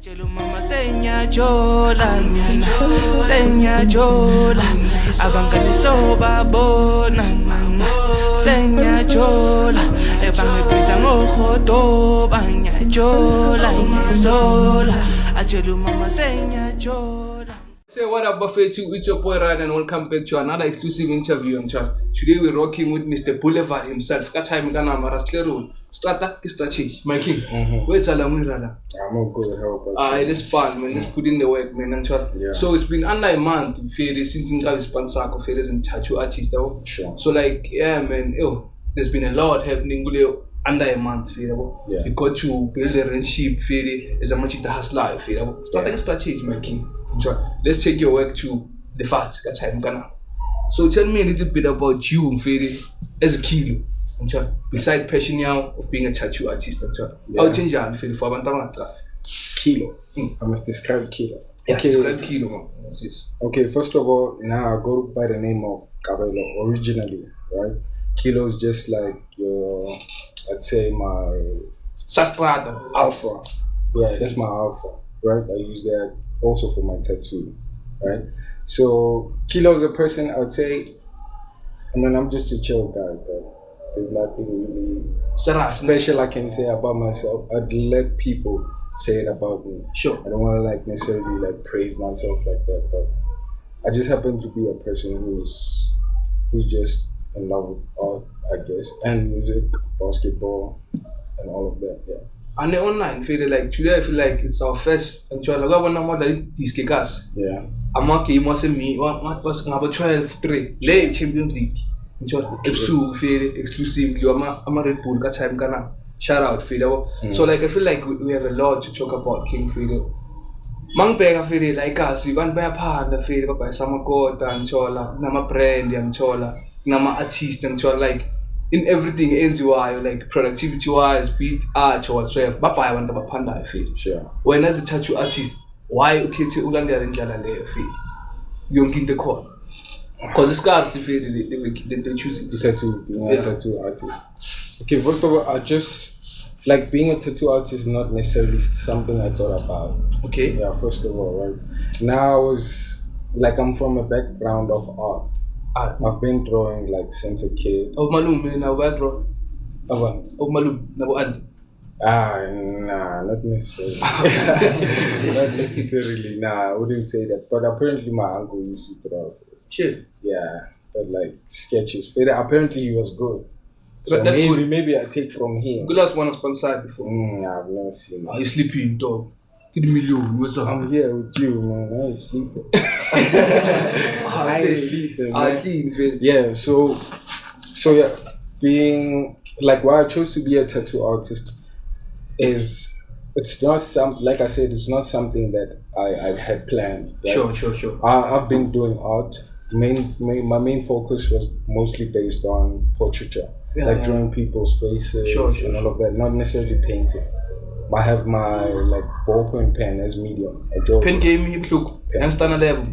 Atshela umama senyajola mina senyajola abangani sobabona mina senyajola ebangebiza ngohodo banyajola ngizola atshela umama senyajola. Say what up, Buffet? It's your boy Ryan, and welcome back to another exclusive interview. Today we're rocking with Mr. Boulevard himself. Strata Kistachi, my king. Where's Alamira? I'm not good. How about you? Let's span, man. Let's put in the work, man. Yeah. So it's been under a month since I was sponsor of and tattoo artist. Sure. So like, yeah, man. There's been a lot happening under a month. Yeah. You got to build a relationship. Is a much the hustler. Strata Kistachi, my king. Let's take your work to the facts. That's how I'm gonna. So tell me a little bit about you, Mfiri, as a kilo. Beside passion now of being a tattoo artist. How change your Mfiri for Kilo. I must describe Kilo. Yeah, describe Kilo. Okay, first of all, now I go by the name of Cabello originally, right? Kilo is just like your, I'd say my Sastrada. alpha. Yeah, that's my alpha, right? I use that also for my tattoo, right? So Kilo is a person I would say, I'm just a chill guy, but there's nothing really special I can say about myself. I'd let people say it about me. Sure. I don't want to necessarily praise myself like that, but I just happen to be a person who's just in love with art, I guess, and music, basketball, and all of that, yeah. And online, today I feel like it's our first and I got one more than these kickers. Yeah. I'm okay, you must me, what was number 12-3, late Champions League. Exclusively, I'm a Red Bull, got time gonna shout out, Fido. So I feel like we have a lot to talk about King Fido. Mang pega Fido, like us, you can't buy a partner, Fido, by some god and chola, Nama brand and chola, Nama artist and chola, like. In everything NZY, like productivity wise, be it art or whatsoever, but I want to panda I feel. Sure. When as a tattoo artist, why okay to Ulanda and Jala feel? You don't get the call. Because the scars they choose it. Tattoo, being a tattoo artist. Okay, first of all, I just being a tattoo artist is not necessarily something I thought about. Okay. Yeah, first of all, right. Now I was I'm from a background of art. I've been drawing since a kid. Oh, Malum, now where draw? Oh, Malum, now and. Nah, not necessarily. Not necessarily. Nah, I wouldn't say that. But apparently, my uncle used to draw. Shit. Yeah, but sketches. Apparently, he was good. So but maybe I take from him. Good last one of sponsored before. Nah, I've never seen Are you sleeping, dog? Give me million. What's up? I'm here with you, man. I ain't sleeping. I ain't sleeping, man. Yeah, so yeah, being why I chose to be a tattoo artist is it's not like I said, it's not something that I had planned. Right? Sure. I've been doing art. My main focus was mostly based on portraiture, drawing people's faces and all of that, not necessarily painting. I have my ballpoint pen as medium. I draw pen game him look. Youngster level.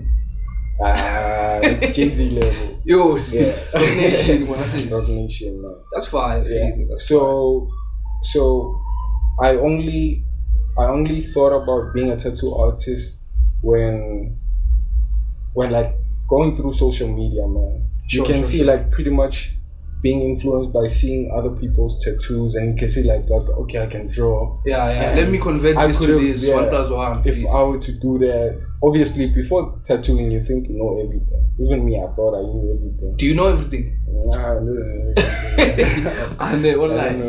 Jay-Z level. Yo, yeah. Rock Nation, what I say. Rock Nation, man. That's fine. Yeah. So I only thought about being a tattoo artist when going through social media, man. You can see pretty much being influenced by seeing other people's tattoos, and you can see okay, I can draw. Yeah. Let me convert this to this 1+1. If I were to do that, obviously before tattooing, you think you know everything. Even me, I thought I knew everything. Do you know everything? Nah, I know everything. And online,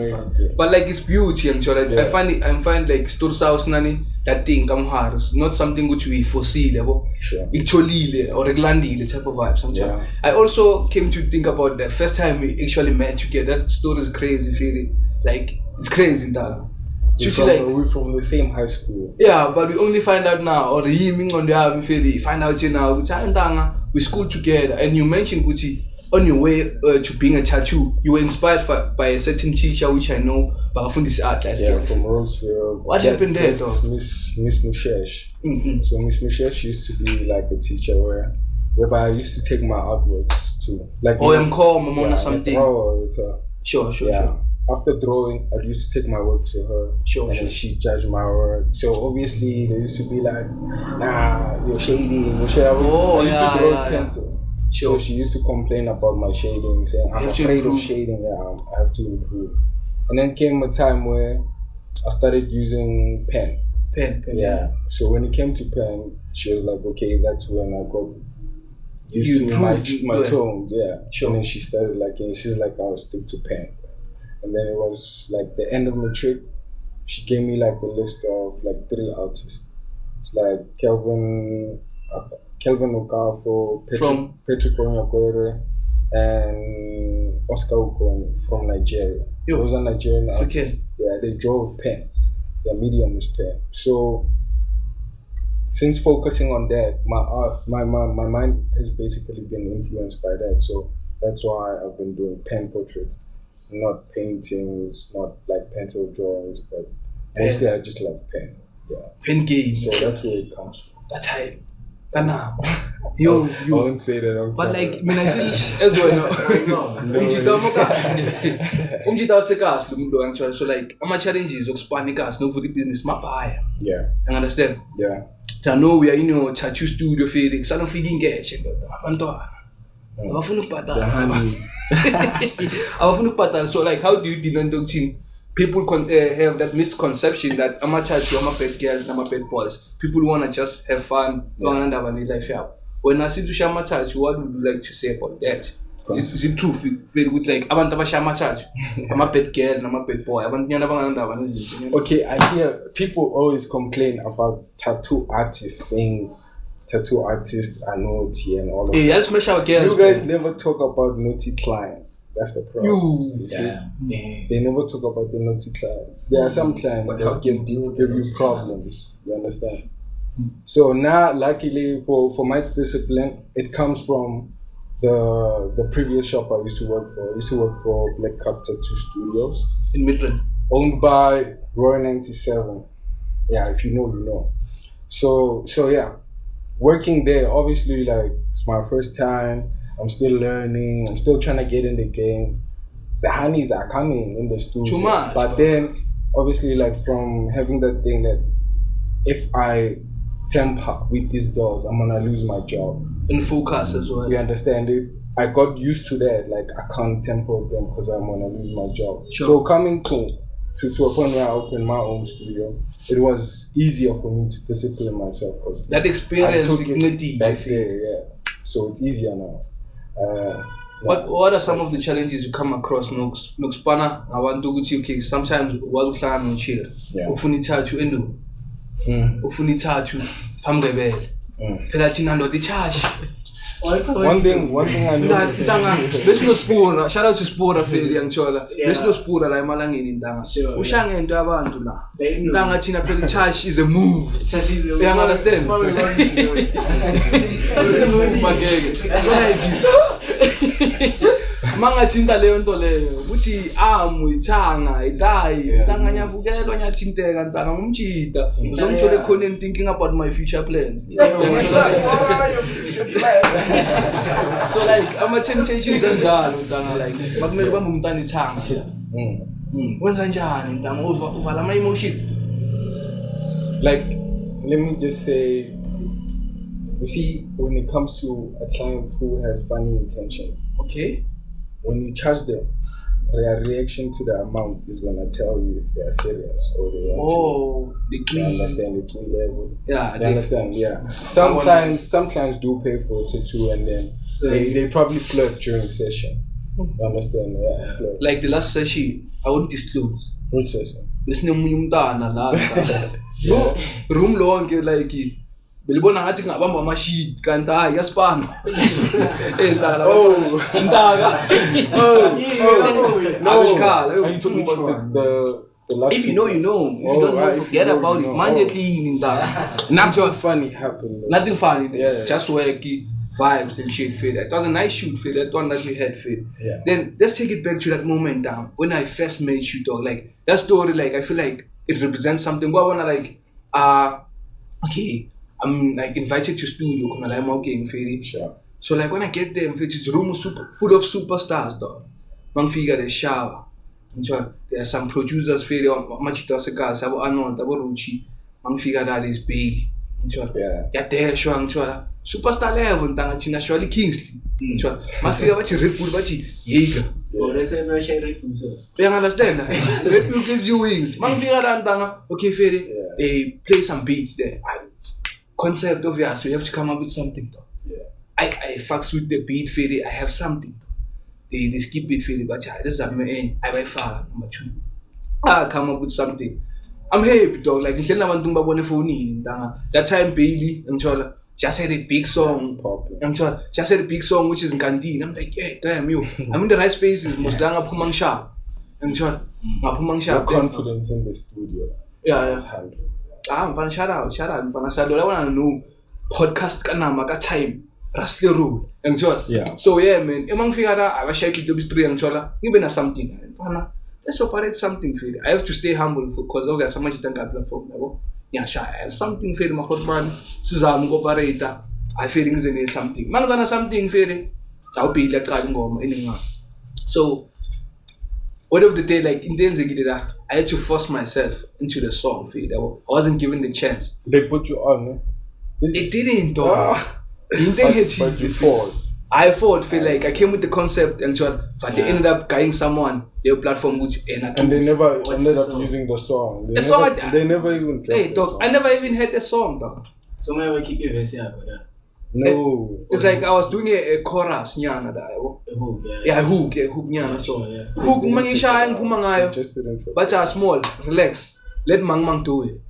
but it's beauty and so I find stories house nani that thing come hard. It's not something which we foresee level. Sure. Actually, or the type of vibes. Yeah. I also came to think about the first time we actually met together. That story is crazy, feeling it's crazy, dog. We're from the same high school. Yeah, but we only find out now, or the on the album, find out now. We school together, and you mentioned Gucci on your way to being a tattoo. You were inspired by a certain teacher, which I know, but I found this art last year. From Roseville. What happened there, though? Miss Mushesh. Mm-hmm. So Miss Mushesh used to be a teacher whereby I used to take my artworks to I'm calm, I'm on something. Sure. Yeah. after drawing, I used to take my work to her, and then she judged my work. So obviously, there used to be like, nah, you're shading, I used to draw with pencil. So she used to complain about my shading, saying, I'm afraid of shading, I have to improve. And then came a time where I started using pen. Yeah. So when it came to pen, she was like, okay, that's when I got used to my tones, And then she started like, she's like, I'll stick to pen. And then it was like the end of the trip, she gave me like a list of like 3 artists. It's like Kelvin Okafo, Patrick Onyakwere, and Oscar Ukoni from Nigeria. Those are Nigerian artists. Yeah, they draw with pen. Their medium is pen. So since focusing on that, my mind has basically been influenced by that. So that's why I've been doing pen portraits, not paintings, not like pencil drawings, but mostly I just like pen. Yeah. Pen games. So that's where it comes from. That's how you I won't say that. But like, I mean, I feel as well, no. So like, I'm challenges of Spanish no for the business map. Yeah. You understand? Yeah. I know we are in your tattoo studio Felix. I don't feed engage. So like, how do you deny people have that misconception that I'm a tattoo, I'm a pet girl, I'm a pet boys. People want to just have fun, don't have any life. When I see to share my tattoo, what would you like to say about that? Is it true? With like, I want to share my tattoo. I'm a pet girl, I'm a pet boy. Okay, I hear people always complain about tattoo artists saying tattoo artists are naughty and all of that. You guys never talk about naughty clients. That's the problem. You see? They never talk about the naughty clients. There are some clients that give you problems. You understand? So now, luckily for my discipline, it comes from the previous shop I used to work for. I used to work for Black Cup Tattoo Studios in Midland, owned by Roy 97. Yeah, if you know, you know. So yeah. Working there, obviously, like, it's my first time. I'm still learning. I'm still trying to get in the game. The honeys are coming in the studio. Too much. But then, obviously, like, from having that thing that if I temper with these girls, I'm going to lose my job. In focus as well. You understand it? I got used to that. Like, I can't temper with them because I'm going to lose my job. So coming to a point where I opened my own studio, it was easier for me to discipline myself because that experience back there, so it's easier now. What are some of the challenges you come across? Noxpana, I want to go okay. Sometimes what we can share. Ufuni charge you endo. Ufuni charge you pamgebel. Pelatina lo the charge. One thing I know. There's no spora. Shout out to Spora Feli and Chola. There's no spora like Malangin in Danga. Ushang and Davantula. Danga China Peli charge is a move. You understand? Manga tinta leon to le uthi muithanga idai tsanga nyavukelwa nyathinteka ntanga ngumtshita ngomthole khona and thinking about my future plans. So like ama temptations anjalo ntanga like makumele bambe umntana ithanga wenza njani ntanga uvala ama emotion. Like, let me just say, you see, when it comes to a client who has funny intentions, okay, when you charge them, their reaction to the amount is gonna tell you if they are serious or they want to. They understand the key level. Yeah, they understand. Yeah, some clients do pay for a tattoo and then they probably flirt during session. You understand? Yeah, flirt. Like the last session, I won't disclose. Which session? There's no mumtana last. Room long like it. Belibona ngathi ngabamba amashit kanti hayi yasipana. Endala. No. You told me about the last. If you know, you know. If you don't know, forget about it. Mind clean in that. Nothing funny happened. Nothing funny. Yeah. Just worky vibes and shit. Fit. It was a nice shoot. Fit. That one that we had. Fit. Yeah. Then let's take it back to that moment down when I first met you. Dog. Like that story. Like I feel like it represents something. But when I like okay. I'm like invited to studio, Sure. So like when I get there, it's room full of superstars, dog. Man figure they shower. There are some producers feel machito segas, abo Arnold, abo Ruchi, figure that is Bailey. Yeah, there sure superstar level ntanga china surely Kingsley. Must figure what you rip with what you Jaeger. You understand that? Red Bull gives you wings. Man figure that ntanga. Okay, Ferry, play some beats there. Concept obvious, we have to come up with something though. I fucks with the beat Ferry, I have something. They skip it Ferry, but this is my I by far number 2. I come up with something. I'm happy dog, like that time Bailey, just had a big song. Just had a big song which is in Gandhi. I'm like, yeah, damn you. I'm in the right spaces, most dang up Pumang Sharp. Your confidence in the studio. Yeah. I'm fan shout out. I'm fan shout out. I wanna know podcast kanama ka time. Rastly rule. So yeah man, among figure I was shaking to be three and chola. Even something. Let's operate something for it. I have to stay humble because of so much you think I platform. Yeah, sure. I have something for my hot man. Sizam operator. I feelings in something. Manzana something for it. I'll be like anymore. So what of the day, like intensely that I had to force myself into the song for it. I wasn't given the chance. They put you on, eh? They didn't though. But you fought. I fought, feel like I came with the concept and so, but they ended up getting someone their platform which and they never ended up using the song. They never even tried the song. I never even heard the song though. So I keep your verse here. No. It's like I was doing a chorus nyana da. A hook, hook nyana so. Hook mangisha and pumangayo. But are small, relax. Let mang do it.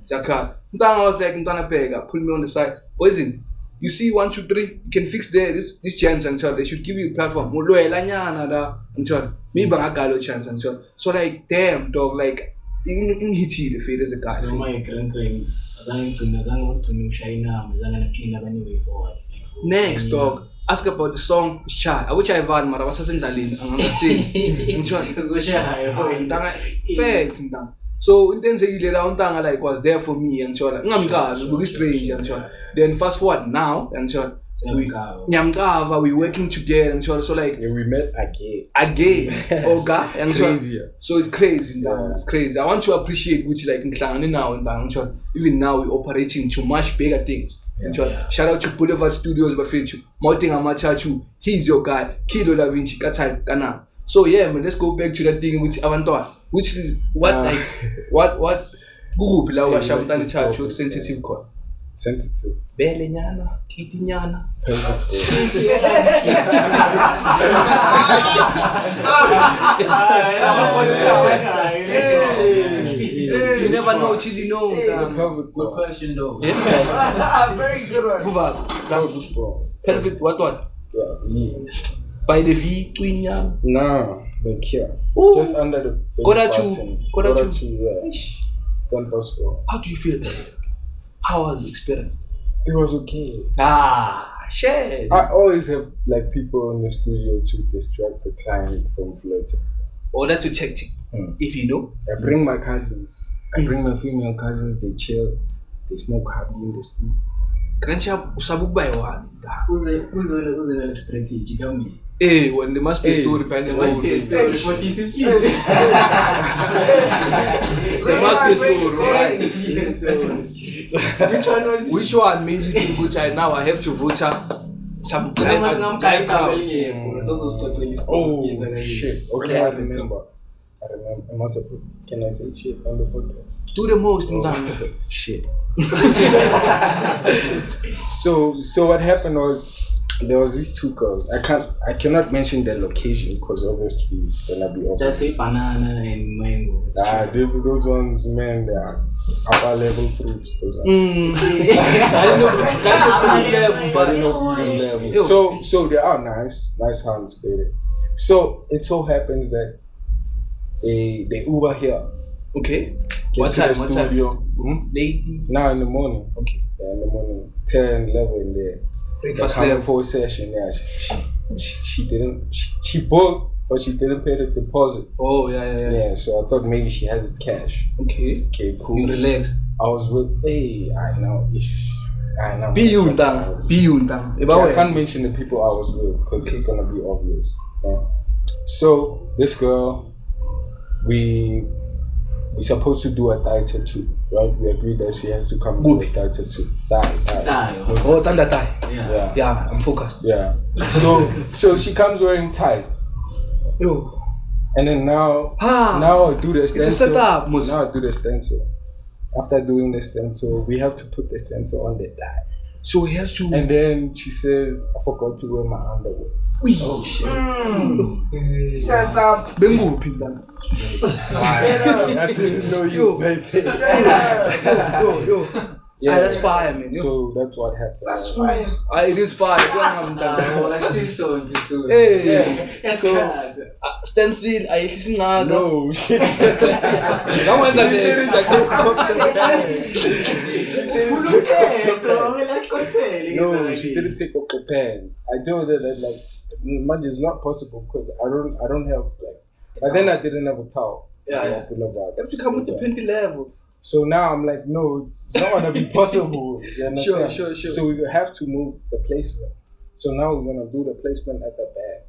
Zaka. I was like Ntana Pega, pull me on the side. Poison. You see 1, 2, 3, you can fix there this chance and so they should give you a platform. Me bang a chance and so. So like damn dog, like in hitchy the fate is the guy. So my grand claim as I'm to China, next dog. Ask about the song Shy. I wish I had my was in Zalin and understand. Facts. So intensely around like was there for me and so I'm strange and so then fast forward now and so we working together and so like we met again and so it's crazy. It's crazy. I want to appreciate which like now and so even now we're operating to much bigger things. Shout out to Boulevard Studios Bafechu Mounting Amachachu, he's your guy, Kido DaVinci type kana. So yeah man, let's go back to that thing which I want to which is what group la wa shamtani chacho sensitive call. Sensitive. Bele nyana, titi nyana. You never know what you know. Good question though. Very good one. Move on. That's good bro. Pelvic what? Yeah. By the V, twin yam? No, like here. Just under the Kodachu. Yeah. 10+4. How do you feel? How was the experience? It was okay. Shit. I always have like people in the studio to distract the client from flirting. Oh, that's your tactic. If you know. I bring my cousins. I bring my female cousins. They chill. They smoke happily in the studio. Grandchild usabuk by one. Who's the strategy? Tell me. When there must be a story behind the There must be a story for discipline. There must be a story. Which one made you to Bucha? Now I have to Bucha. Some Oh shit. Okay, I remember. I must have put. Can I say shit on the podcast? Do the most. Shit. So what happened was there was these 2 girls. I cannot mention their location because obviously it's gonna be obvious. Just say banana and mango. Those ones, man, they are upper level fruits. So they are nice hands, baby. So it so happens that they Uber here. Okay. What time? Late? Now in the morning. Okay. Yeah, in the morning. 10, 11 there. Breakfast for a session. Yeah, she booked, but she didn't pay the deposit. Oh yeah. Yeah, so I thought maybe she has it cash. Okay, cool. You relaxed. I was with. I know. Be undang. I can't mention the people I was with because it's gonna be obvious. Yeah. So this girl, we supposed to do a thigh tattoo, right? We agreed that she has to come do a thigh tattoo. Thigh. Oh, thunder tie. Yeah. Yeah, I'm focused. Yeah. So she comes wearing tights. Yo. And then now I do the stencil. It's a setup, Now I do the stencil. After doing the stencil, we have to put the stencil on the thigh. So we have to. And then she says, I forgot to wear my underwear. Oh shit. Set up. Bengu pinda. I didn't know you baby. Yo. Yeah, that's fire, man. Yo. So that's what happened. That's fine. It is fire. That's still so interesting. Hey. So Stencil, I listen now. no shit. That one's a No, she didn't take off the pants. I told her that like much is not possible because I don't have like. But then I didn't have a towel. Yeah. Boulevard. You have to come with the panty level. So now I'm like, no, it's not gonna be possible. You understand? Sure. So we have to move the placement. So now we're gonna do the placement at the back.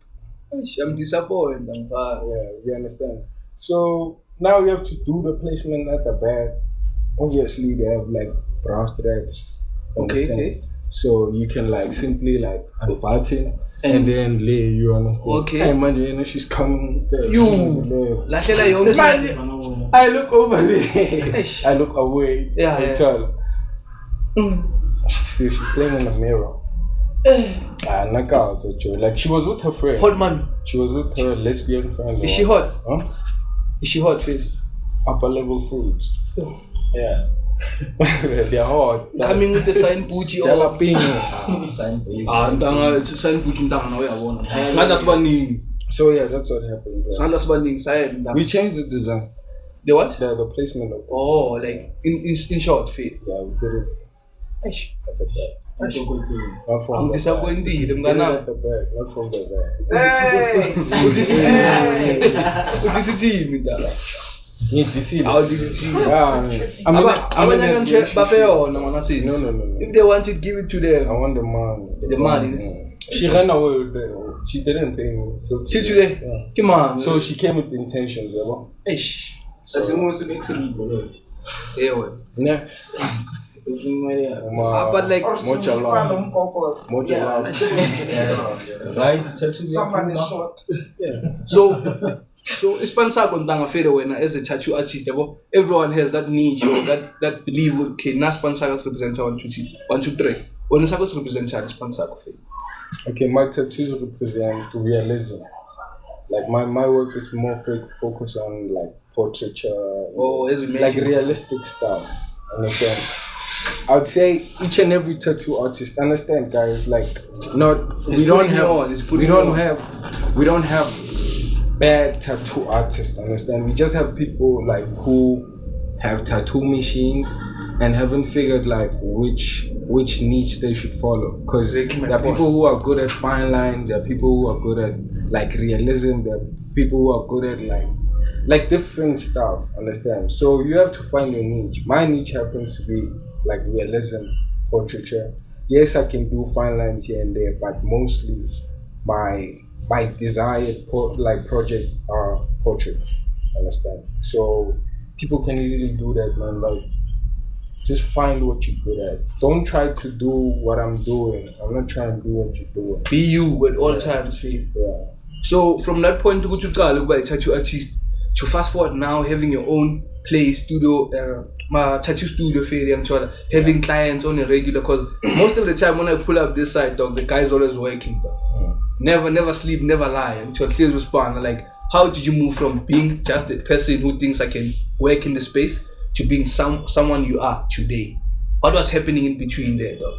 I'm disappointed. Yeah, you understand. So now we have to do the placement at the back. Obviously, they have like bra straps. Understand? Okay. So you can like simply like unbutton and then lay. You understand? Okay. Hey, imagine she's coming. You. Lahlela yonke. I look over there. I look away. Yeah. Tell. She's playing in the mirror. Knock out, like she was with her friend. Hot man. She was with her lesbian friend. Is she hot? Huh? Is she hot, Phil? Upper level foods. Yeah. They're hot. Coming with the sign Pucci or Jalapeno. ntanga sign Pucci ntanga nawe yabona. Singadla sibaningi. So yeah, that's what happened. Singadla sibaningi saye. We changed the design. The what? The placement of it. Oh, like in short, Phil. Yeah, we did it Eish. at the back. Not from I'm the disappointed. back. We did it Mngana. at the back, not from the back. Hey. Udisi team ndala. Udisi team. Abanye kanche bafeyona mana sis. No. If they want it, give it to them. I want the money. The money is. She ran away with it. She didn't pay me. So See today. Yeah. Come on. So she came with intentions, you know? Eish. That's the most excellent. Ewe. Yeah. But like Or Much some love. random couple. Much love. Somebody short. so ispanisa kontanga fere wena as a tattoo artist yabo. Everyone has that niche or that belief okay na sponsor us represent 1 2 3. When sakho represent sponsor ko fere. Okay, my tattoos represent realism. Like my work is more focused on like portraiture. Oh, as we like mentioned. realistic stuff. Understand? I would say each and every tattoo artist, understand guys, like we don't have bad tattoo artists, understand? We just have people like who have tattoo machines and haven't figured like which niche they should follow. Because there are people who are good at fine line, there are people who are good at like realism, there are people who are good at like different stuff, understand? So you have to find your niche. My niche happens to be like realism, portraiture. Yes, I can do fine lines here and there, but mostly my desired projects are portraits, understand? So people can easily do that, man. Like, just find what you're good at. Don't try to do what I'm doing. I'm not trying to do what you're doing. Be you at all times, Phil. Yeah. So from that point to go to look by tattoo artist to fast forward now having your own place, studio, my tattoo studio having clients on a regular, because most of the time when I pull up this side, dog, the guy's always working, dog. Never sleep, never lie until clear respond. Like, how did you move from being just a person who thinks I can work in the space to being someone you are today? What was happening in between there, dog?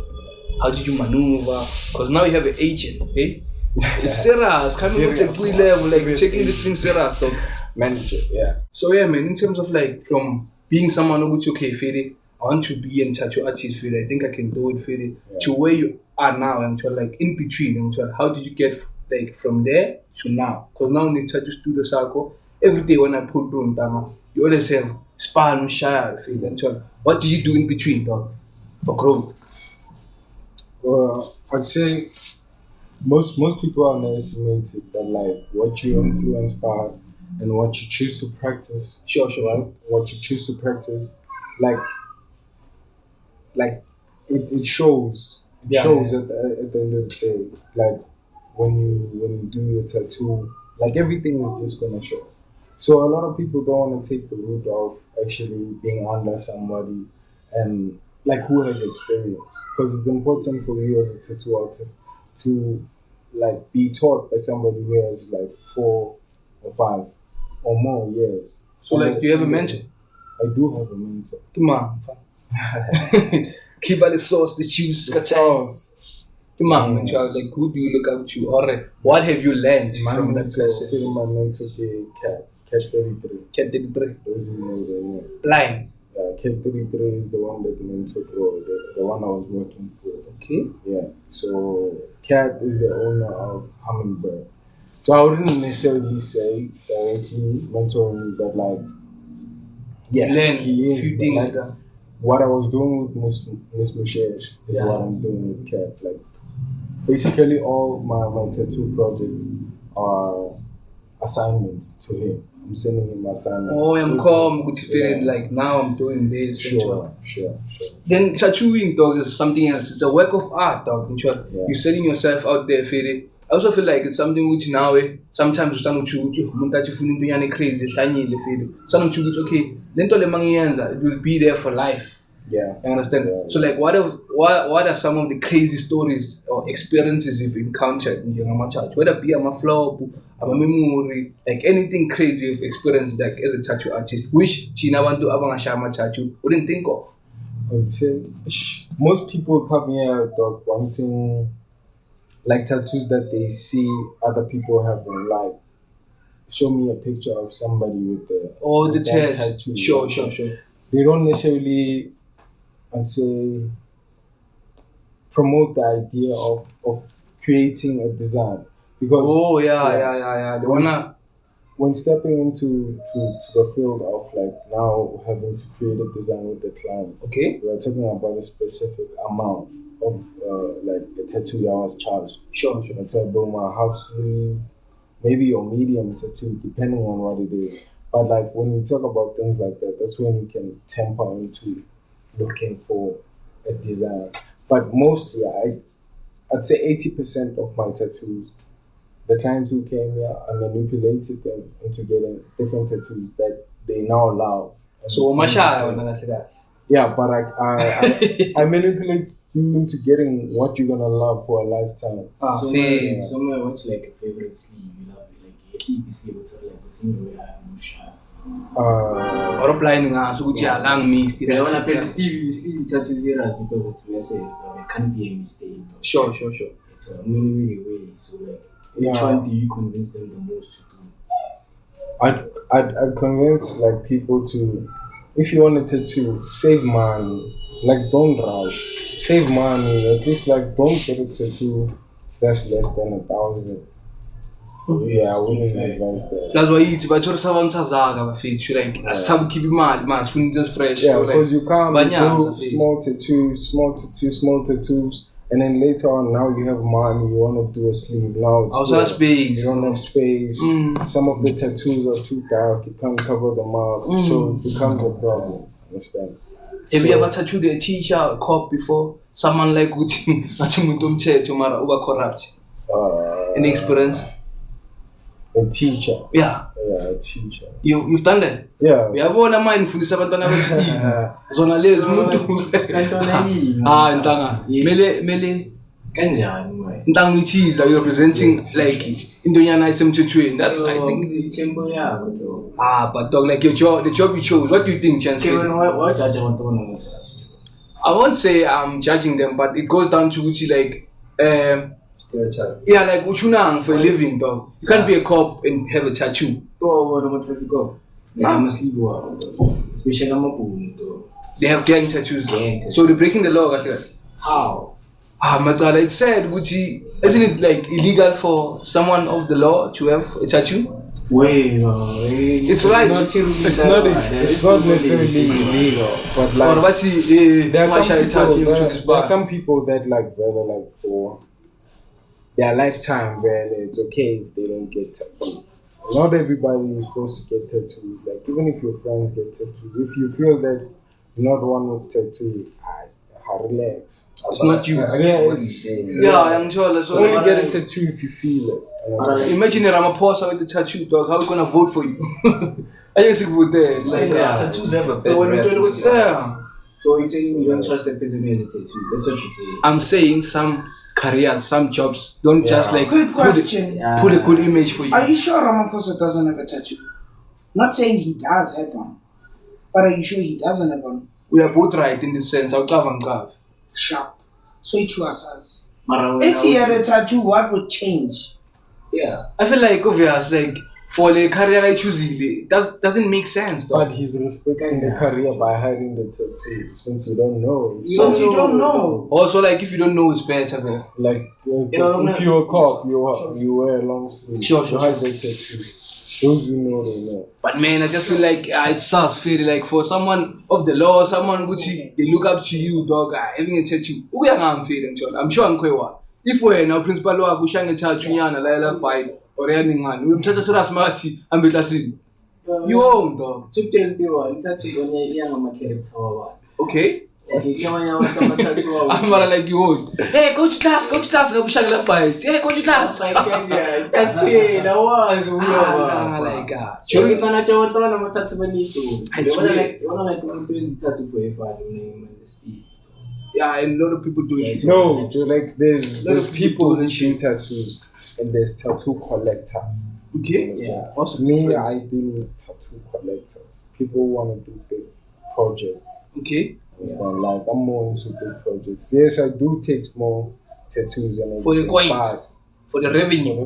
How did you maneuver? Because now you have an agent, okay? It's serious, coming with the free level, like taking this thing serious, dog. Manager, yeah. So yeah, man, in terms of like from being someone who's okay, Fede, I want to be a tattoo artist, Fede, I think I can do it, Fede, to where you are now, and to like in between, and how did you get like from there to now? Because now in the tattoo studio circle, every day when I pull through Ntama, you always have span, shire, Fede, and so what do you do in between, dog, for growth? Well, I'd say most people underestimate it, but like what you influenced by and what you choose to practice. Sure. Right? What you choose to practice, like it shows. It shows at the end of the day. Like when you do your tattoo, like everything is just gonna show. So a lot of people don't want to take the route of actually being under somebody and like who has experience, because it's important for you as a tattoo artist to like be taught by somebody who has like 4 or 5 or more years. So like, do you have a mentor? I do have a mentor. Come on. Keep out the sauce, the juice, The sauce. Come on, child. Like, who do you look up to? Or what have you learned My from that mentor, person? my mentor, Cat 33. Cat did break. Those who know their name. Blind. Cat 33 is the one that mentored the one I was working for. Okay. Yeah. So Cat is the owner of Hummingbird. So I wouldn't necessarily say directly mentoring me, but like, yeah, Learn he is. few But things like, that- what I was doing with Miss Mushesh is what I'm doing with Cat. Like, basically all my tattoo projects are assignments to him. I'm sending him assignments. Oh, I'm calm. Good feeling. Yeah. Like, now I'm doing this. Sure. Then tattooing, dog, is something else. It's a work of art, dog. Yeah. You're setting yourself out there, feeling. I also feel like it's something which now, sometimes you start to crazy, okay, it will be there for life. Yeah. You understand? Yeah. So like, what are some of the crazy stories or experiences you've encountered in your church? Whether it be a flop, a memory, like anything crazy you've experienced, like as a tattoo artist, which China want to abang tattoo wouldn't think of. I would say most people come here dog, wanting like tattoos that they see other people have in life. Show me a picture of somebody with The that tattoo. Sure. They don't necessarily, I'd say, promote the idea of creating a design, because They wanna. when stepping into the field of like now having to create a design with the client, Okay. we are talking about a specific amount of like the tattoo I was charged. Sure. I'm talking about my half sleeve, maybe your medium tattoo, depending on what it is. But like when you talk about things like that, that's when you can temper into looking for a design. But mostly, I'd say 80% of my tattoos, the clients who came here, I manipulated them into getting different tattoos that they now love. So Masha, when I say that. Yeah, but I manipulate you into getting what you're gonna love for a lifetime. Somewhere, what's like a favorite sleeve? You love it, like a sleeve what's like a single way I'm shy. Or applying so which are long me. I want to play sleeve tattoos here because it's messy. It can't be a mistake. Sure. It's a many way. So like, Yeah. which one do you convince them the most to do? I'd convince like people to, if you want a tattoo, save money. Like don't rush. Save money. At least like don't get a tattoo that's less than 1,000. Yeah, I wouldn't advise that. That's why it's but you're someone Sazaga feature like a sub keep mad man just fresh. Yeah, So like because you can't Banyan, do small tattoos, and then later on now you have money, you want to do a sleeve. Now it's also full. space. You don't have space. Some of the tattoos are too dark, you can't cover them up, so it becomes a problem. Understand? Have you ever tattooed a teacher or cop before? Someone like Gucci, Mara over corrupt. Any experience? A teacher. Yeah. Yeah, a teacher. You've done that? Yeah. We have all a mind for the 7 Zona les mutu. Ntanga. Mele. Kanjani, man? Ntanga cheese are you representing like Indonyana is M22. That's I think. It's temple, yeah, but But dog, like the job you chose. What do you think, Chance? Kevin, what judge I want to know? I won't say I'm judging them, but it goes down to Uchi like Stereotype. yeah, like Uchunang for a living, dog. You can't be a cop and have a tattoo. Oh, what am I go? I must leave work. Especially I'm a pool. They have gang tattoos. Gang tattoos. So they're breaking the law, I said. How? Matala, it's said, Gucci, isn't it like illegal for someone of the law to have a tattoo? Wait, It's right. It's not necessarily illegal, but Or like what's there are some people that like very like for their lifetime, then it's okay if they don't get tattoos. Not everybody is forced to get tattoos. Like even if your friends get tattoos, if you feel that you're not one with tattoos, relax. It's not you. Yeah, I'm sure that's only what get a tattoo if you feel it. And that's what- Imagine a Ramaphosa with the tattoo, dog. How are we gonna vote for you? I just vote there. Like, Tattoos have a So when we do it, yeah. so you're saying you don't trust that person who has a tattoo? That's what you're saying. I'm saying some careers, some jobs don't just like Good question. put a good image for you. Are you sure Ramaphosa doesn't have a tattoo? Not saying he does have one, but are you sure he doesn't have one? We are both right in this sense. I'll cover and cover. Sharp. So it was us. Mara, when If I he was- had a tattoo, what would change? yeah. I feel like obvious, like for the career I choose, it doesn't make sense, But dog. he's respecting the career by hiding the tattoo since you don't know. Since you don't know. Also, like if you don't know, it's better. Man. Like if you're a cop, you wear a long sleeve. Sure. You hide the tattoo. Those who know, they know. But man, I just feel like it's sus, feel like for someone of the law, someone which they look up to you, dog, having a tattoo. I'm feeling, I'm sure I'm quite what. If we're now principal law, we shang a tattoo, yana, la by or anything, we'll touch us as marty and be classing. You own, dog. To tell you what, tattoo on your young character. Okay? Okay, come on, tattoo. I'm not like you own. Hey, go to class, I'm shang by. Hey, go to class. That's it, that was Like, You're gonna do it on a tattoo benito. I You swear. wanna like doing tattoo for your father name and the Steve. yeah, and a lot of people do it. No, so like there's Lot of people who people do tattoos and there's tattoo collectors. Okay? Yeah. What's the Me, difference? I deal with tattoo collectors. People want to do big projects. Okay? Understand? Like I'm more into big projects. Yes, I do take small tattoos and For the everything, coins. but- For the revenue.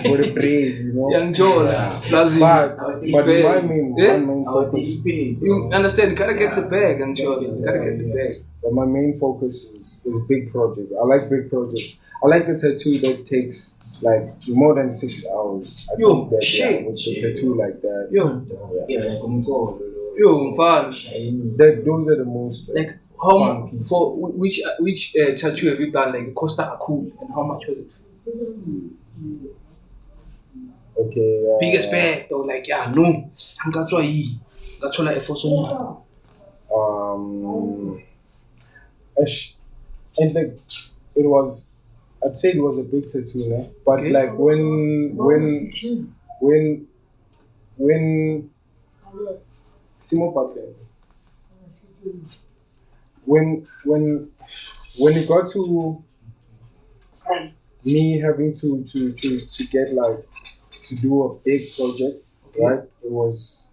for the brain, you know. Young Joe, plus But it's my big. main Yeah? Our focus, DP. You understand? You gotta get the bag, and sure, you gotta get the bag. but my main focus is big projects. I like big projects. I like a tattoo that takes like more than 6 hours. I Yo, think that, shit. with the tattoo like that. Yo, Yeah, like I'm going. yo, fun. That those are the most Like how fun much pieces. for which tattoo have you done? Like Costa cool, and how much was it? Okay. Biggest bag, though. Like no, I'm gonna try. That's all I for so. And like it was, I'd say it was a big tattoo, né? But Okay. like when Simo Patle, when it got to me having to get like to do a big project, right? It was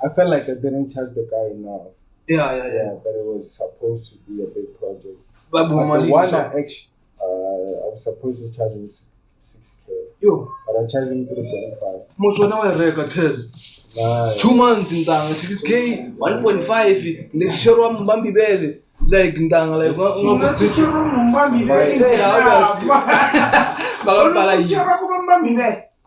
I felt like I didn't charge the guy enough. Yeah. But it was supposed to be a big project. But But the normally, one so, I actually, I was supposed to charge him 6K, yo, but I charged him 3.5. most one hour record test. Nah, 2 months in Tanga, 6K, 1.5. Let's show them Bambi Belly. Like in Tanga, like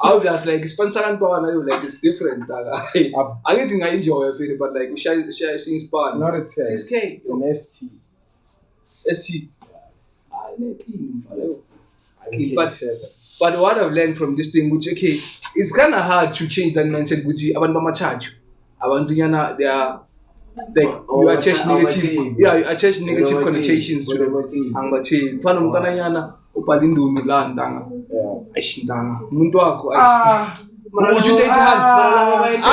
obvious, like sponsor and like it's different. I think I enjoy it, but like we share things part. not a test. 6K, An ST. ST. Okay, But- 7. But what I've learned from this thing, which okay, it's kind of hard to change that mindset. Which abantu bamacharge, abantu yana they are like you attach negative, yeah, you attach negative connotations to them. Angibathini, mfana umntana nyana ubhala indumi la ntanga, Yeah. ayishintanga. Umuntu wakho Ah, uthi date hand.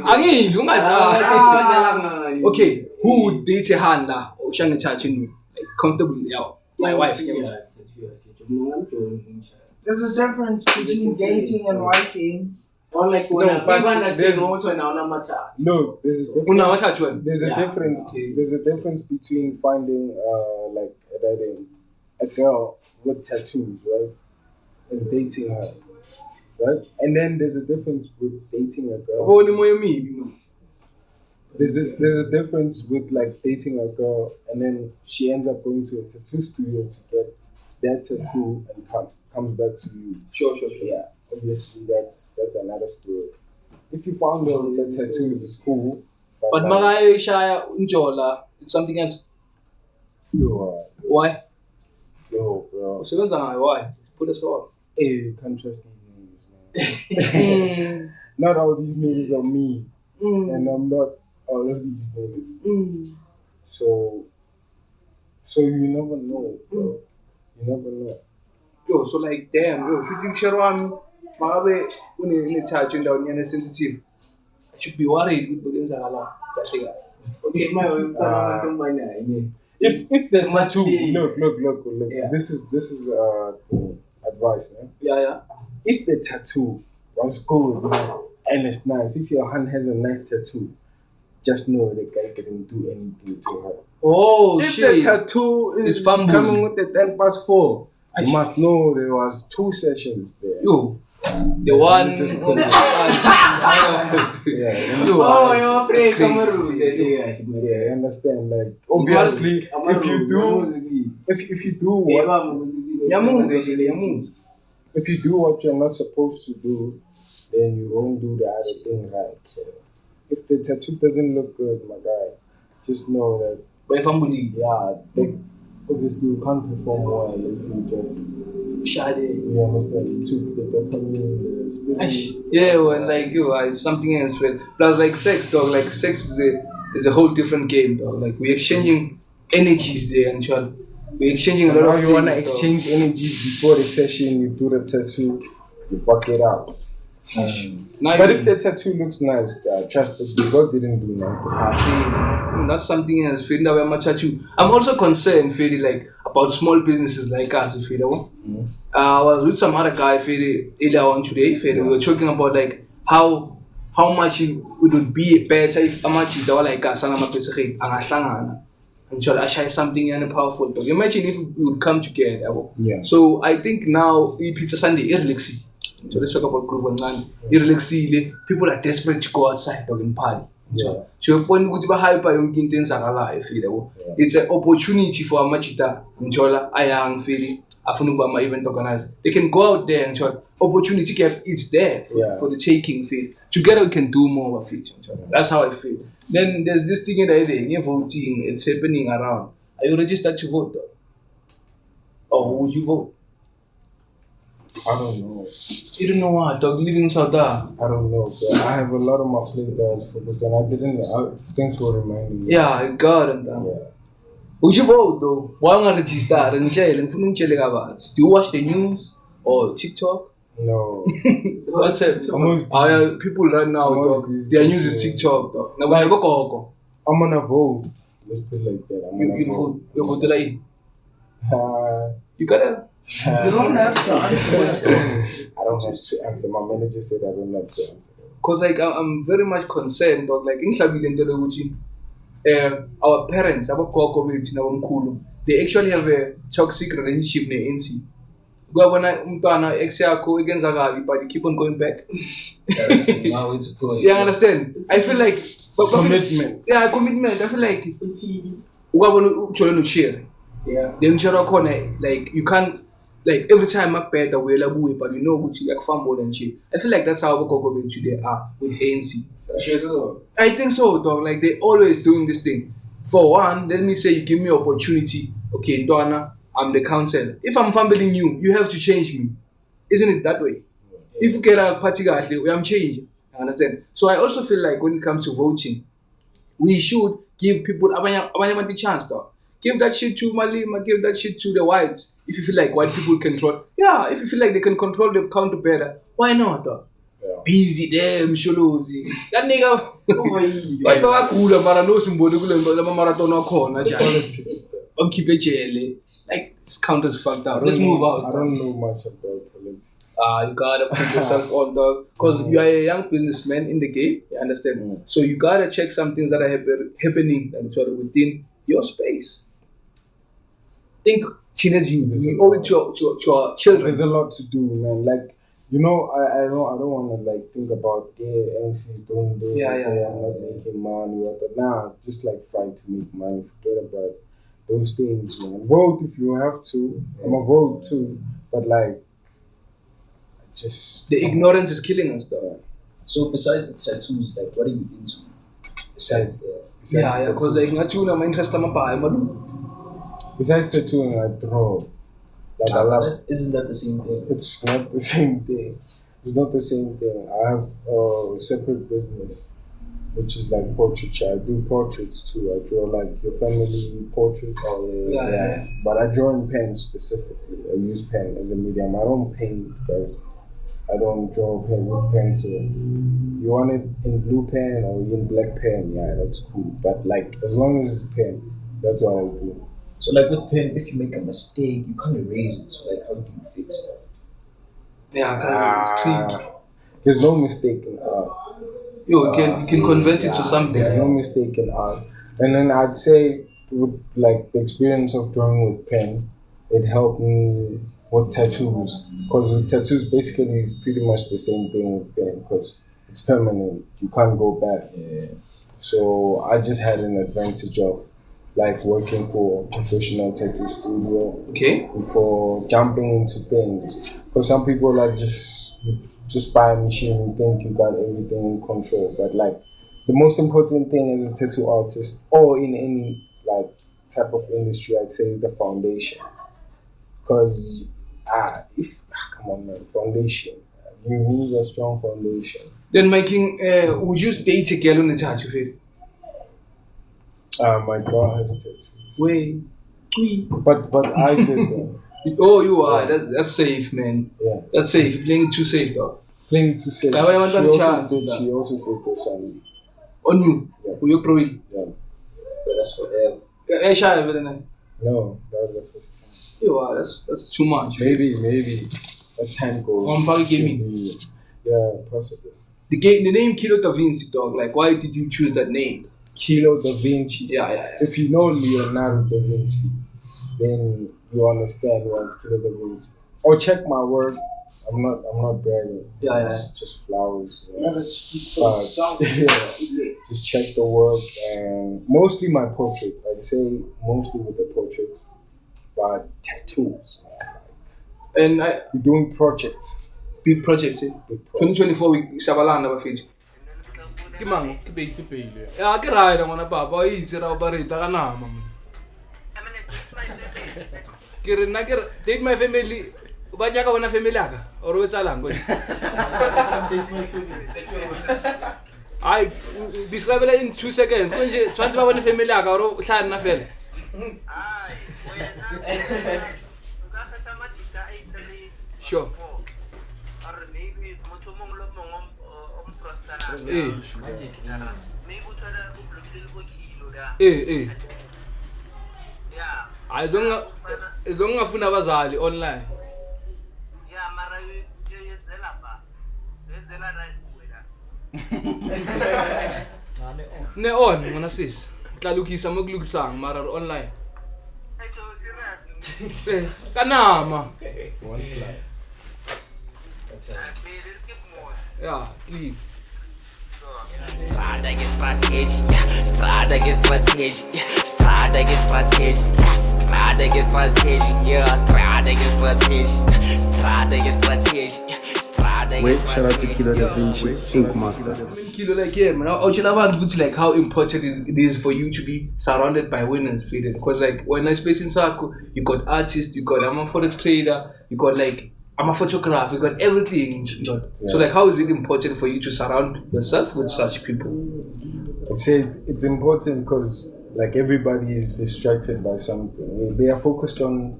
Angili ungathi. Okay, who would date a hand la? Ushange charge like comfortable yawo. My wife. there's a difference between dating and wifing. Like No, when but people understand there's- also now no matter. Look, there's a Una difference. watch one. There's a Yeah. difference. There's a difference between finding like dating a girl with tattoos, right, and dating her, right? And then there's a difference with dating a girl. Ubone moyo mibi. There's a difference with like dating a girl and then she ends up going to a tattoo studio to get that tattoo and comes back to you. Sure. Yeah, obviously that's another story. If you found out the tattoos is cool, But like, Magai Shaya Unjola, it's something else. Why? Yo, bro. Why? Put us on. Hey, you can't trust these niggas, man. Not all these niggas are me, and I'm not all of these niggas. So you never know, bro. You never know. Yo, so like, damn, yo, if you think Sharwan, Marabe, when you charge you down, you're sensitive. I should be worried with begins a lot. Okay, my If the tattoo, look. Yeah. This is advice, eh? Yeah. If the tattoo was good, man, and it's nice, if your hand has a nice tattoo, just know the guy didn't do anything to her. Oh, If shit. the tattoo is It's fumble. coming with the 10+4, you must know there was 2 sessions there. Yo, the one. Just on the Yeah, Yo, Oh, you're that's praying. yeah, you understand. Like obviously, if you do what you're not supposed to do, then you won't do the other thing right. So if the tattoo doesn't look good, my guy, just know that by family. like obviously you can't perform well if you just you understand you took the dopamine, the spirit. Yeah, when like it's something else. Well, plus like sex, dog. Like sex is a whole different game, dog. Like we're exchanging energies there, actually. We're exchanging So a lot now of you things, wanna dog. exchange energies before the session, you do the tattoo, you fuck it up. Now But you- if the tattoo looks nice, trust me, God didn't do nothing. that's something else. Feel that very much at you. I'm also concerned, feel like about small businesses like us. Feel I was with some other guy, feel earlier on today. Feel we were talking about like how much it would be better if how much it like us and I'm a until I share something and powerful. Dog. Imagine if we would come together. Yeah. So I think now Pizza Sunday irrelexy. So let's talk about group and man. Irrelexy. People are desperate to go outside dog and party. Yeah. So when we hyper young things are alive, it's an opportunity for a machita until I am feeling afunubama event organizer. They can go out there and try opportunity gap is there for the taking feel. Together we can do more of it. That's how I feel. Then there's this thing in the area, voting, it's happening around. Are you registered to vote though? Or would you vote? I don't know. You don't know what, dog, living in South Africa. I don't know, but I have a lot of my plate guys for this, and I didn't. Thanks for reminding me. Yeah, I got it. Yeah. Would you vote though? Why not register and jail and do you watch the news or TikTok? No. What's it? People right now, dog, their news is TikTok, dog. Now, when I go, I'm gonna vote. Let's put it like that. I'm gonna you vote. vote. You vote like Uh, you gotta. You don't have to answer. I don't have to answer. My manager said I don't have to answer. Cause like I'm very much concerned, dog. Like in our parents, our core they actually have a toxic relationship in NC. But they keep on going back. Now it's a point. Yeah, I understand. I feel like Commitment. Yeah, commitment. I feel like Yeah. like you can't like every time I bet the way but you know what you like fumble and shit. I feel like that's how Boko today are with ANC. I think so, dog. Like they always doing this thing. For one, let me say you give me opportunity. Okay, Donna, I'm the council. If I'm fumbling you have to change me. Isn't it that way? If you get a party guy, I'm changing. I understand. So I also feel like when it comes to voting, we should give people a chance, dog. Give that shit to Malima, give that shit to the whites. If you feel like white people control, if you feel like they can control the counter better, why not, dog? Yeah. Busy them, Sholozi. That nigga. Why do I cool mara no symbolic marathon or corner? Politics. Keep it jelly. Like this counters fucked up. Let's move out. I don't know much about politics. You gotta put yourself on, dog, because you are a young businessman in the game. You understand? So you gotta check some things that are happening and sort of within your space. Think teenage youth. We owe it to our children. There's a lot to do, man. Like, you know, I don't want to like think about NC's doing this. I'm not making money. Nah, just like trying to make money. Forget about those things, man. Vote if you have to. I'm a vote too, but like, just The ignorance is killing us, though. So besides the tattoos, like what are you into? besides Because like ngathi una interest amabhayi madu. Besides tattooing, I draw. Like I love. Isn't that the same thing? It's not the same thing. It's not the same thing. I have a separate business, which is like portraiture. I do portraits too. I draw like your family portraits. Yeah. But I draw in pen specifically. I use pen as a medium. I don't paint, guys. I don't draw pen with pencil. You want it in blue pen or in black pen? Yeah, that's cool. But like, as long as it's pen, that's what I do. So like with pen, if you make a mistake, you can't erase it. So like, how do you fix it? Yeah, because it's tricky. There's no mistake in art. You can convert it to something. There's no mistake in art. And then I'd say with like the experience of drawing with pen, it helped me with tattoos. Because with tattoos, basically, it's pretty much the same thing with pen because it's permanent. You can't go back. Yeah. So I just had an advantage of like working for a professional tattoo studio Okay. before jumping into things. Because some people like just buy a machine and think you got everything in control. But like the most important thing as a tattoo artist or in any like type of industry, I'd say is the foundation. Because come on man, foundation. You need a strong foundation. Then making, would you date a girl on the tattoo fit? My girl has tattoo. Wait. But I did that. Oh, you are. That's safe, man. Yeah. That's safe. You're playing it too safe, though. Playing to say I want she that also chance. did this on me. On you. Yeah. Who you pro? Yeah. But that's forever. Yeah, shy over there. No, that was the first You are. That's too much. time. Maybe as time goes. Give me. should be- Yeah, possibly. The name Kilo DaVinci, dog. Like, why did you choose that name? Kilo DaVinci. Yeah. If you know Leonardo da Vinci, then you understand why it's Kilo DaVinci. Or check my work. I'm not bragging. Yeah. It's just flowers. Let it speak for itself. Yeah. Just check the work and mostly my portraits. I'd say mostly with the portraits, but tattoos. And We're doing projects. big project, eh? Big projects. 2024 we sabalana bafethu. Ke mang? Ke pele. Ya ke raya ngwana papa o itse ra o barita ka nama. Ke re nna ke re date my family ba nyaka bona family aka or o tsalang go. I describe it in 2 seconds. Konje tshwantse ba bona family aka or o hlana na fela. Sure. I don't ngafuna abazali online. Ne on ngona sis. Tla lokisa mo kulukisang mara online. Kanama. One slide. Yeah, clean. Strada che strategia, strada che strategia, strada che strategia, strada che strategia, strada che strategia, strada che strategia, strada che Wait, shout out to Kilo DaVinci, Ink Master. Kilo, like, yeah, man. I tell about like how important it is for you to be surrounded by winners, because like when I space in Sako, you got artists, you got I'm a forex trader, you got like I'm a photographer, you got everything. Yeah. So like, how is it important for you to surround yourself with such people? I'd say it's important because like everybody is distracted by something. They are focused on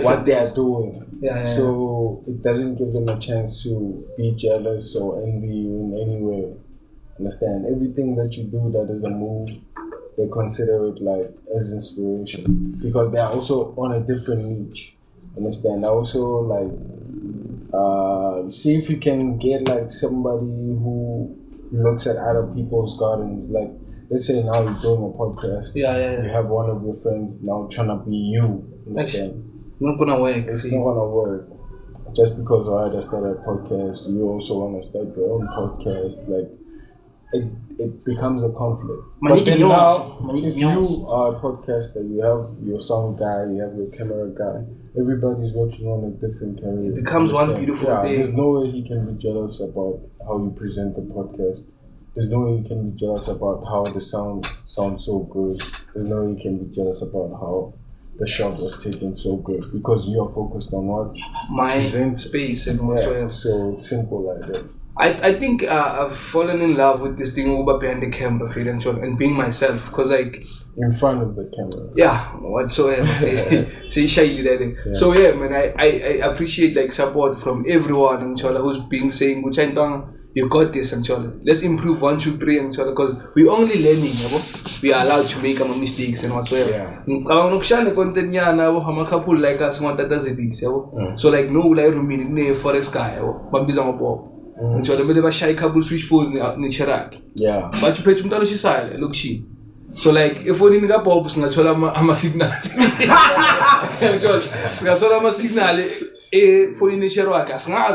what they are doing. Yeah. So it doesn't give them a chance to be jealous or envy you in any way. Understand? Everything that you do that is a move, they consider it like as inspiration because they are also on a different niche. Understand? I also like see if you can get like somebody who looks at other people's gardens. Like let's say now you're doing a podcast. Yeah. You have one of your friends now trying to be you. Understand? Not gonna work. It's not gonna work. Just because I started a podcast, you also want to start your own podcast. Like it becomes a conflict. But then now, if you are a podcaster, you have your sound guy, you have your camera guy. Everybody's working on a different career. It becomes one beautiful thing. There's no way he can be jealous about how you present the podcast. There's no way you can be jealous about how the sound sounds so good. There's no way you can be jealous about how the shot was taken so good because you are focused on what My present. space and whatsoever. Yeah, so it's simple like that. I think I've fallen in love with this thing over behind the camera, feel and being myself, because like In front of the camera. yeah, whatsoever. Say shyly that thing. Yeah. So yeah, man, I appreciate like support from everyone and who's being saying, which I don't. You got this and let's improve 1, 2, 3 and because we only learning, we are allowed to make our mistakes and whatsoever. Yeah. Content a couple like us want that does it. So like no like rooming forex guy, and so the shy couple switch phone in Chirac. Yeah. But you pay to silent, look she. So like if we need a pop, I'm a signal. I'm a signal. For initial work, so I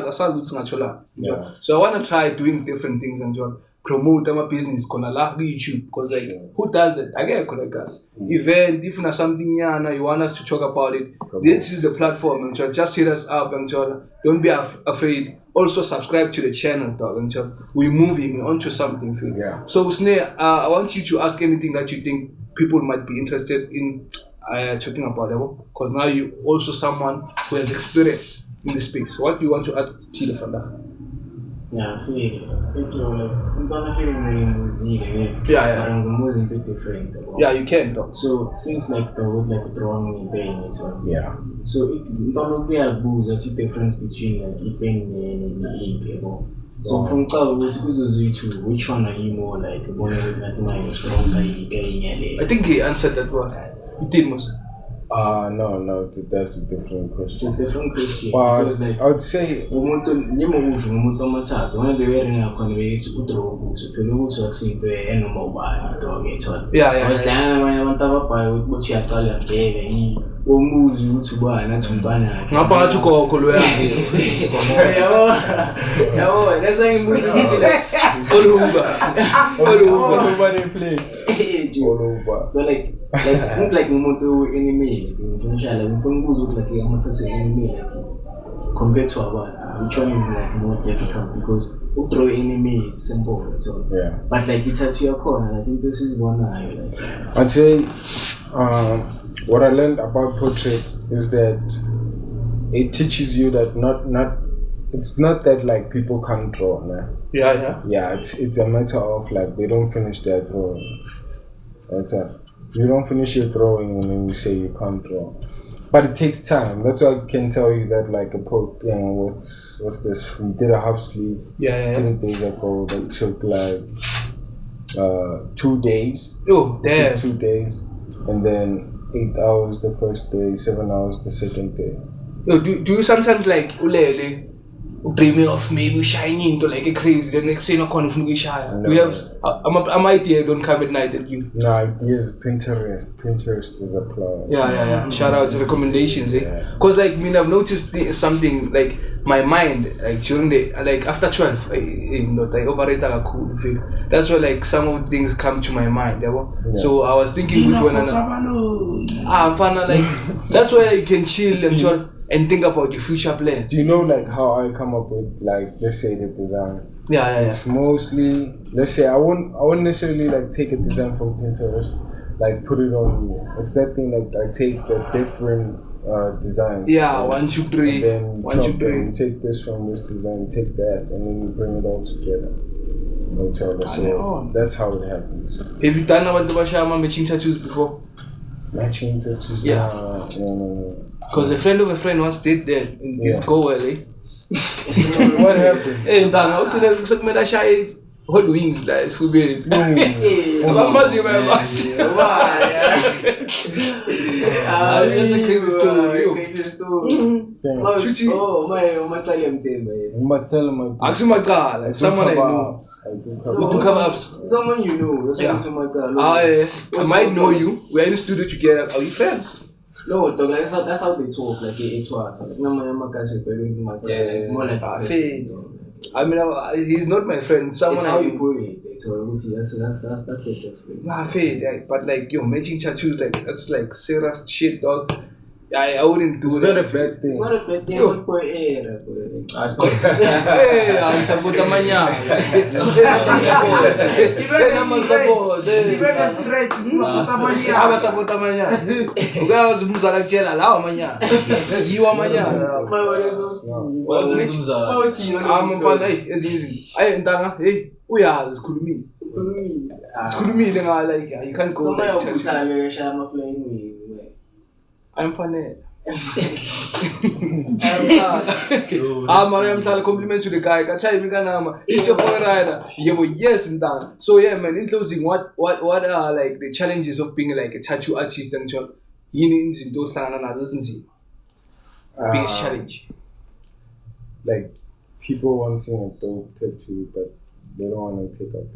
want to try doing different things and promote my business on YouTube because like who does that? I get like us. Event, if not something you want us to talk about it, this is the platform and just hit us up and don't be afraid. Also subscribe to the channel, dog, and we're moving onto something. Yeah. So Snare, I want you to ask anything that you think people might be interested in. Talking about it because now you also someone who has experience in the space. What do you want to add to the funda? Yeah, I feel I'm gonna feel music. Yeah. But I'm moving to different. Yeah, you can though. So since like the word like drawing and pain as well. Yeah. So it don't be a booze or the difference between like the pain and the ink. So from which one are you more like stronger? I think he answered that one. He did most. No, that's a different question. It's a different question. But Because like I would say so like enemy compared to our which one is like more difficult because throw enemy is simple so yeah. But like it's at your corner. I think this is one like I'd say what I learned about portraits is that it teaches you that it's not that like people can't draw, nah. Yeah, it's a matter of like they don't finish their drawing. You don't finish your drawing and then you say you can't draw. But it takes time. That's why I can tell you that like what's this? We did a half sleeve 3 days ago that took like 2 days. Oh, damn. 2 days. And then 8 hours the first day, 7 hours the second day. Yo, do you sometimes like ulele dreaming of maybe shining into like a crazy the next scene of conflict shine? No. We have I'm idea don't come at night at you. No, yes, Pinterest is a plug. Yeah. Shout out to recommendations, Cause like I've noticed something like my mind like during the like after 12 I operate like a cool feel. That's why like some of the things come to my mind. So I was thinking which one I'm fun like that's why I can chill and think about your future plans. Do you know like how I come up with like let's say the designs? Yeah. It's mostly let's say I won't necessarily like take a design from Pinterest, like put it on me. It's that thing like I take the different designs. Yeah, 1, 2, 3. And then 1, 2, 3. take this from this design, take that, and then you bring it all together. So that's how it happens. Have you done about the Bashama matching tattoos before? Matching tattoos? Yeah. No. Because a friend of a friend once did that in Go LA. What happened? Hey, Dana, what did I make that shy? Hot wings, like, it's forbidden. I'm buzzing my boss. That's a crazy story. You must tell him. Actually, my God, like someone I know. I Come up. Someone you know. I might know you. We're in the studio together. Are we friends? No, dog, that's how they talk, like it's what. It's more like I mean, he's not my friend. Someone it's how you put it. That's the difference. Nah, fade, but like matching tattoos, like that's like serious shit, dog. I wouldn't do it's that. Not a bad thing. It's not a bad thing. thing. Hey, I'm support amanyanga. Aba support amanyanga. Ukazi umzala kutshela lawa amanyanga. Yiwa amanyanga. Amfana ezinye izinto. Ayi ntanga, hey, uyazi sikhulumile. Sikhulumile ngala like you can't go back. I'm funny. I'm compliment to the guy. It's your boy rider. Yeah, but yes, so yeah, man. In closing, what are like the challenges of being like a tattoo artist and job? Biggest challenge. Like people wanting a dope tattoo, but they don't want to take out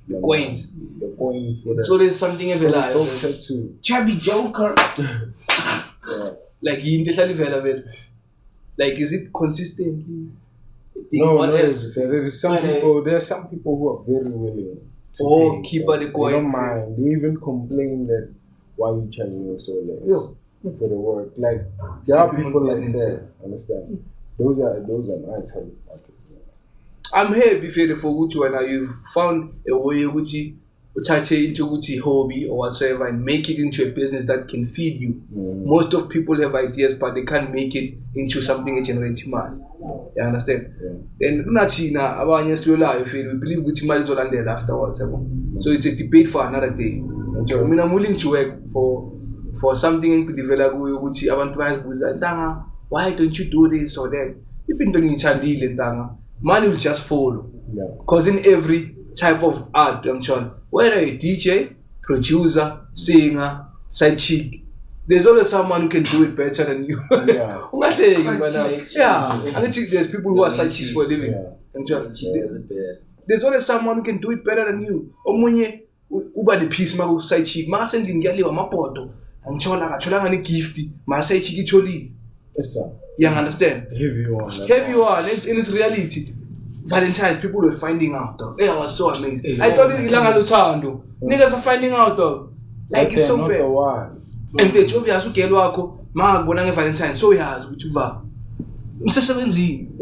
the coins. The coin for so there's something of a lie. Dope tattoo. Chubby Joker. Yeah. Like like is it consistently? No, there is some people. There are some people who are very willing to pay, keep the coin. They don't mind. They even complain that why you charging me so less for the work. Like there are people like that. Understand? Those are my target market. I'm happy for Gucci when you've found a way Gucci touch it into Gucci hobby or whatsoever and make it into a business that can feed you. Most of people have ideas but they can't make it into something that generates money. You understand? Then we believe Gucci money is all under afterwards. So it's a debate for another day. I mean, I'm willing to work for something to develop Gucci. Why don't you do this or that? If you don't need money will just follow. Because in every type of art, whether a DJ, producer, singer, side chick, there's always someone who can do it better than you. Yeah. There's people who are side chicks for a living. There's always someone who can do it better than you. Omunye uba the piece ma side chick, ma send in gali wa mapoto. Angchola katholanga ni gift, ma side chick icholi. Yes sir. You understand? Heavy one. In its reality. Valentine's, people were finding out though. It was so amazing. I thought it ilanga luthando. Niggas are finding out though. Like it's so bad. And the job yasu kelo akho makubona nge Valentine's so yazi ukuthi uva. Umsebenzini. I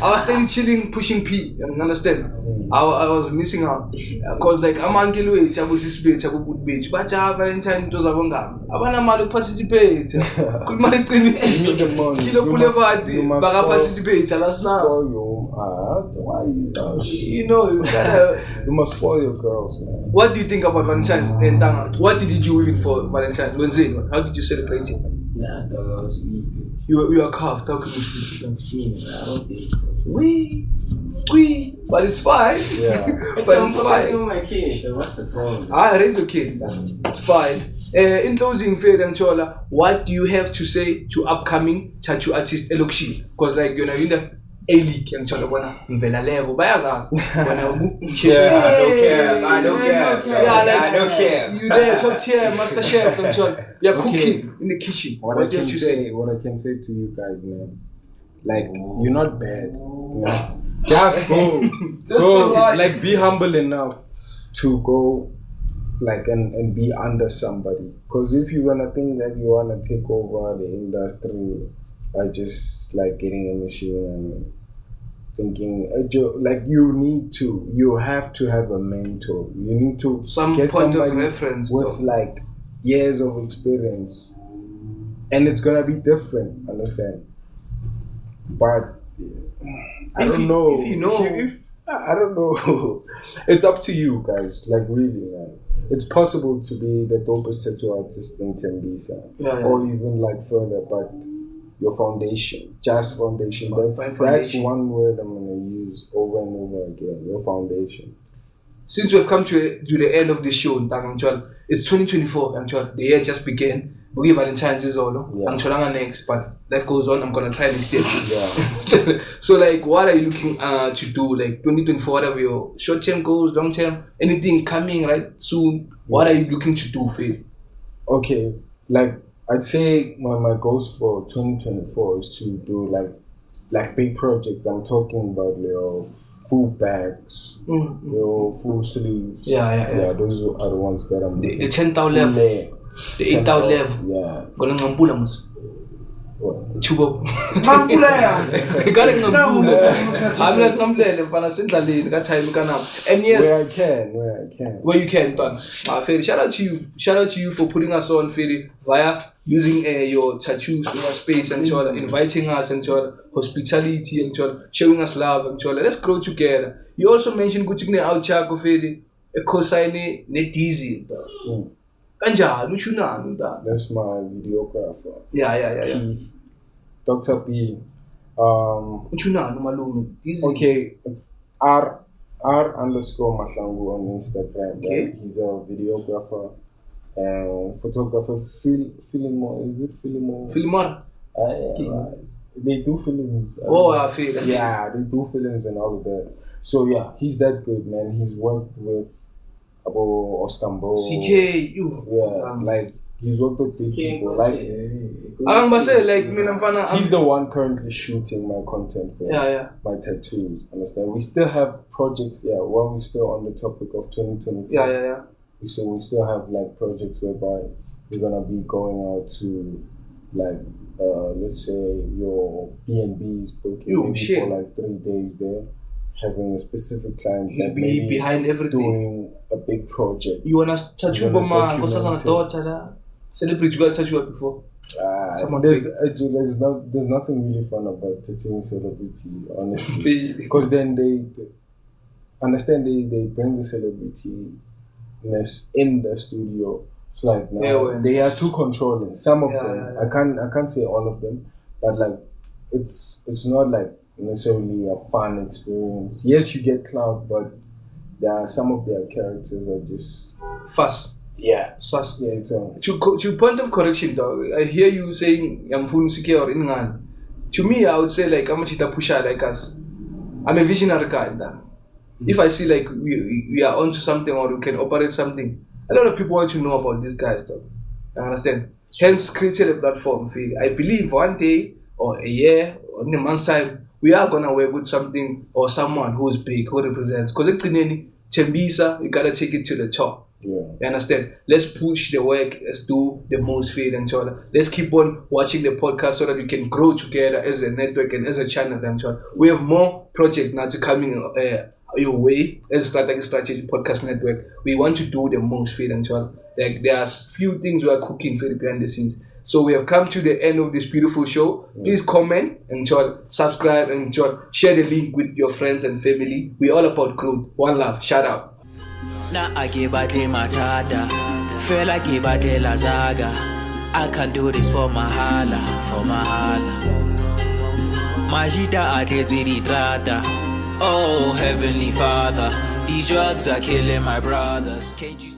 was steady chilling, pushing P. You understand? I was missing out. Because like I'm uncle wait, I was this bitch, I would put bitch. But Valentine was a wanga. I want to participate. Could my Kilo Boulevard, Baga participate. You know, you must spoil your girls, man. What do you think about Valentine's and what did you do with it for Valentine's? How did you celebrate it? I was sleeping. You are carved. How can you sleep? We, but it's fine. Yeah. But it's fine. On my kid. What's the problem? I raise your kids. It's fine. In closing, Fred and Chola, what do you have to say to upcoming tattoo artist Elokshi? Because like you know, in the A-League and Chola, Mvela level, I don't care. I don't care. You there, top tier, master chef and Chola. You're cooking in the kitchen. What I can say to you guys, man, like you're not bad. You know? Just go, like be humble enough to go, like and be under somebody. Because if you're gonna think that you wanna take over the industry by just like getting a machine and thinking, like you have to have a mentor. You need to some get point somebody of reference with like years of experience, and it's gonna be different. Understand? But I don't know. I don't know. It's up to you guys. Like really, man. It's possible to be the dopest tattoo artist in Tembisa, or even like further. But your foundation, just foundation. That's one word I'm gonna use over and over again. Your foundation. Since we've come to the end of the show, it's 2024. The year just began. We give Valentine's is all. I'm next, but life goes on. I'm gonna try next year. Yeah. So, like, what are you looking to do? Like 2024, what are your short-term goals, long-term? Anything coming right soon? What are you looking to do, Phil? Okay, like I'd say my goals for 2024 is to do like big projects. I'm talking about food bags, your full sleeves. Yeah. Those are the ones that I'm The 10,000 level. The 8,000 level. Yeah. Gonna ngampula mus. Chubo. Ngampula ya. Ngale ngampula. Amina ngamlele mfana sendlaleni ka time kana. And yes, where I can. where you can, but Feli, shout out to you for putting us on, Feli, via using your tattoos in our space and inviting us and hospitality and showing us love and let's grow together. You also mentioned kuchikne out chako Feli, a cosign ne dizzy. Kanja, nuchuna da. That's my videographer. Yeah. Keith, Dr. B. Nuchuna no malume. Okay, it's R_Mahlangu on Instagram. Okay. Right? He's a videographer and photographer. Filimo, is it Filimo? Filmar. They do films. Oh, I feel that. Yeah, they do films and all of that. So yeah, he's that good, man. He's worked with Ostambo. CK, you. Yeah, like he's worked with big people. Like he's the one currently shooting my content for my tattoos. Understand? We still have projects. Yeah, while we're still on the topic of 2024. Yeah. So we still have like projects whereby we're gonna be going out to like let's say your B&B's booking for like 3 days there, having a specific client that be behind everything, doing a big project. You wanna tattoo Boma? What's on a daughter? Celebrity, you got tattoo before? There's nothing really fun about tattooing celebrity, honestly, because then they understand they bring the celebrity-ness in the studio. It's like they are too controlling. Some of them, I can't say all of them, but like it's not like necessarily a fun experience. Yes, you get clout, but there are some of their characters are just fast. Yeah, sus. Yeah, it's to point of correction, dog. I hear you saying I'm full secure in Ngan. To me, I would say like I'm a chita pusher like us. I'm a visionary guy. If I see like we are onto something or we can operate something, a lot of people want to know about these guys, dog. You understand? Hence, created a platform. I believe one day or a year or in a month's time, we are gonna work with something or someone who's big, who represents. Because Tembisa, you gotta take it to the top. Yeah. You understand? Let's push the work. Let's do the most feed and let's keep on watching the podcast so that we can grow together as a network and as a channel. And we have more projects now coming your way as strategy podcast network. We want to do the most feed and like there are few things we are cooking for the behind the scenes. So we have come to the end of this beautiful show. Please comment and subscribe and share the link with your friends and family. We're all about growth. One love. Shout out. Na akibate matata, feel like ibate lazaga. I can do this for mahala. Majita ateziri trata. Oh heavenly Father, these drugs are killing my brothers. Can't you see?